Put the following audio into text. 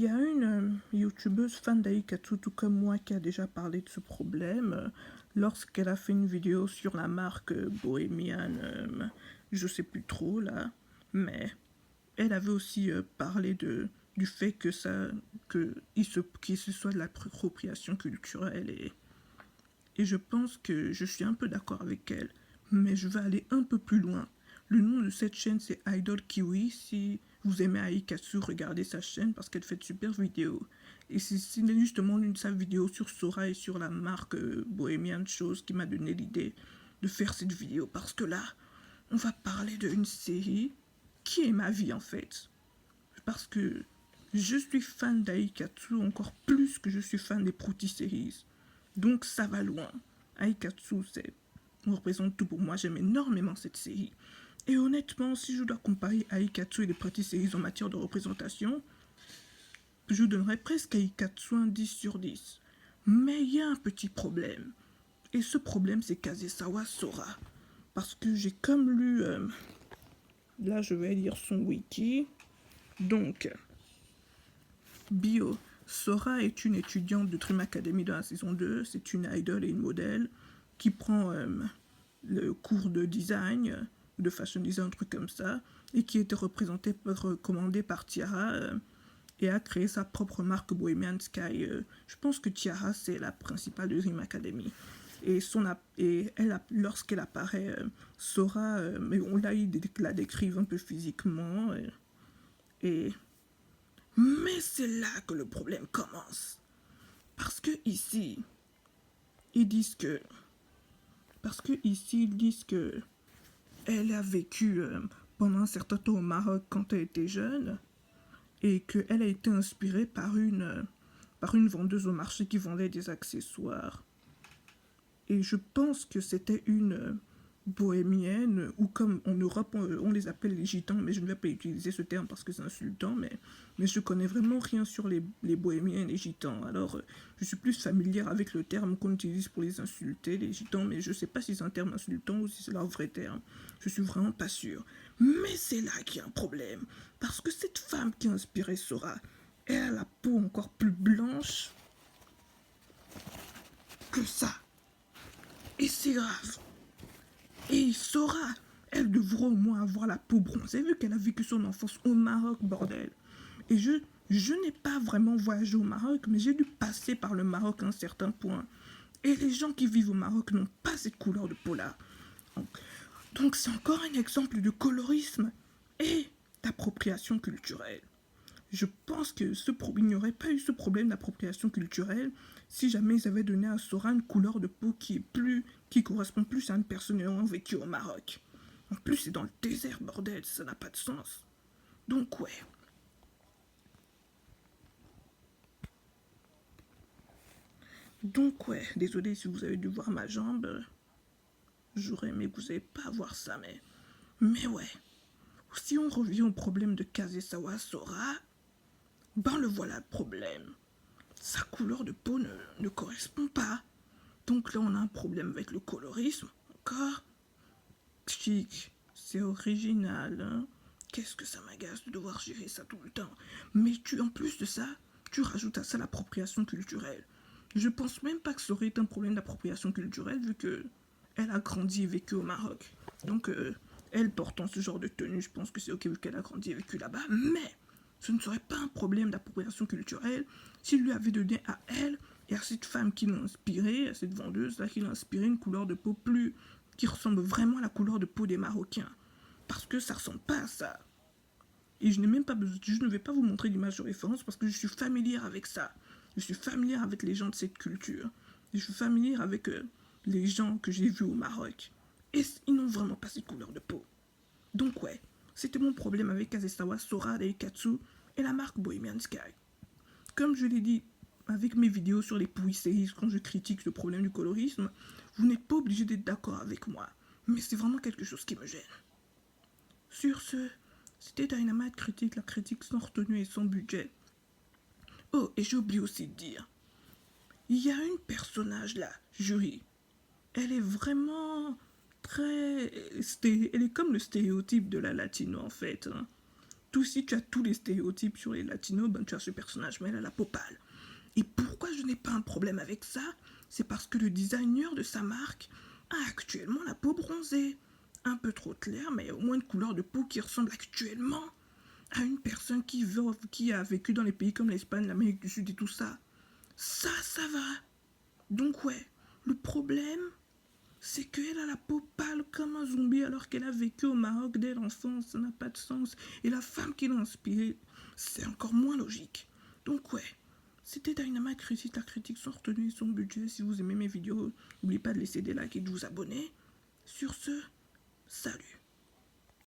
y a une youtubeuse fan d'Aikatsu, tout comme moi, qui a déjà parlé de ce problème lorsqu'elle a fait une vidéo sur la marque Bohemian, je sais plus trop là, mais elle avait aussi parlé du fait qu'il se soit de l'appropriation culturelle et je pense que je suis un peu d'accord avec elle, mais je vais aller un peu plus loin. Le nom de cette chaîne, c'est Idol Kiwi. Si vous aimez Aikatsu, regardez sa chaîne parce qu'elle fait de super vidéos. Et c'est justement l'une de sa vidéos sur Sora et sur la marque Bohemian Chose qui m'a donné l'idée de faire cette vidéo. Parce que là, on va parler d'une série qui est ma vie en fait. Parce que je suis fan d'Aikatsu encore plus que je suis fan des Prouty Series. Donc ça va loin. Aikatsu, représente tout pour moi. J'aime énormément cette série. Et honnêtement, si je dois comparer Aikatsu et les Prouty Series en matière de représentation, je donnerais presque à Aikatsu un 10 sur 10. Mais il y a un petit problème. Et ce problème, c'est Kazesawa Sora. Parce que j'ai comme lu... là, je vais lire son wiki. Donc, bio. Sora est une étudiante de Dream Academy dans la saison 2. C'est une idol et une modèle qui prend le cours de design, de fashion design, un truc comme ça, et qui était recommandée par Tiara et a créé sa propre marque Bohemian Sky. Je pense que Tiara, c'est la principale de Dream Academy. Et, lorsqu'elle apparaît, Sora, mais on la décrive un peu physiquement. Mais c'est là que le problème commence. Parce que ici, ils disent que... elle a vécu pendant un certain temps au Maroc quand elle était jeune et qu'elle a été inspirée par une vendeuse au marché qui vendait des accessoires. Et je pense que c'était une bohémienne, ou comme en Europe on les appelle les gitans, mais je ne vais pas utiliser ce terme parce que c'est insultant, mais je connais vraiment rien sur les bohémiens et les gitans. Alors je suis plus familière avec le terme qu'on utilise pour les insulter, les gitans, mais je ne sais pas si c'est un terme insultant ou si c'est leur vrai terme. Je suis vraiment pas sûre. Mais c'est là qu'il y a un problème, parce que cette femme qui a inspiré Sora, elle a la peau encore plus blanche que ça. Et c'est grave. Et Sora, elle devrait au moins avoir la peau bronzée, vu qu'elle a vécu son enfance au Maroc, bordel. Et je n'ai pas vraiment voyagé au Maroc, mais j'ai dû passer par le Maroc à un certain point. Et les gens qui vivent au Maroc n'ont pas cette couleur de peau-là. Donc c'est encore un exemple de colorisme et d'appropriation culturelle. Je pense que il n'y aurait pas eu ce problème d'appropriation culturelle si jamais ils avaient donné à Sora une couleur de peau qui correspond plus à une personne ayant vécu au Maroc. En plus, c'est dans le désert, bordel, ça n'a pas de sens. Donc ouais. Désolé si vous avez dû voir ma jambe. J'aurais aimé que vous n'ayez pas à voir ça, mais ouais. Si on revient au problème de Kazesawa Sora, ben le voilà le problème. Sa couleur de peau ne correspond pas. Donc là, on a un problème avec le colorisme. Encore chic, c'est original. Hein. Qu'est-ce que ça m'agace de devoir gérer ça tout le temps. Mais en plus de ça, tu rajoutes à ça l'appropriation culturelle. Je pense même pas que ça aurait été un problème d'appropriation culturelle vu que elle a grandi et vécu au Maroc. Donc, elle portant ce genre de tenue, je pense que c'est ok vu qu'elle a grandi et vécu là-bas. Mais ce ne serait pas un problème d'appropriation culturelle s'il lui avait donné à elle et à cette femme qui l'a inspirée, à cette vendeuse là qui l'a inspiré une couleur de peau qui ressemble vraiment à la couleur de peau des Marocains. Parce que ça ressemble pas à ça. Et je ne vais pas vous montrer l'image de référence parce que je suis familière avec ça. Je suis familière avec les gens de cette culture. Je suis familière avec les gens que j'ai vus au Maroc. Et ils n'ont vraiment pas cette couleur de peau. Donc ouais, c'était mon problème avec Kazesawa, Sora, Daikatsu et la marque Bohemian Sky. Comme je l'ai dit avec mes vidéos sur les pourris séries quand je critique le problème du colorisme, vous n'êtes pas obligé d'être d'accord avec moi. Mais c'est vraiment quelque chose qui me gêne. Sur ce, c'était Dynamite Critique, la critique sans retenue et sans budget. Oh, et j'ai oublié aussi de dire, il y a une personnage là, Jury. Elle est vraiment très... Elle est comme le stéréotype de la latino en fait. Hein. Si tu as tous les stéréotypes sur les latinos, ben tu as ce personnage, mais elle a la peau pâle. Et pourquoi je n'ai pas un problème avec ça? C'est parce que le designer de sa marque a actuellement la peau bronzée. Un peu trop claire, mais au moins une couleur de peau qui ressemble actuellement à une personne qui a vécu dans les pays comme l'Espagne, l'Amérique du Sud et tout ça. Ça va. Donc ouais, le problème, c'est qu'elle a la peau pâle comme un zombie alors qu'elle a vécu au Maroc dès l'enfance. Ça n'a pas de sens. Et la femme qui l'a inspirée, c'est encore moins logique. Donc ouais, c'était Dynamite Critique, la critique sans retenue et son budget. Si vous aimez mes vidéos, n'oubliez pas de laisser des likes et de vous abonner. Sur ce, salut.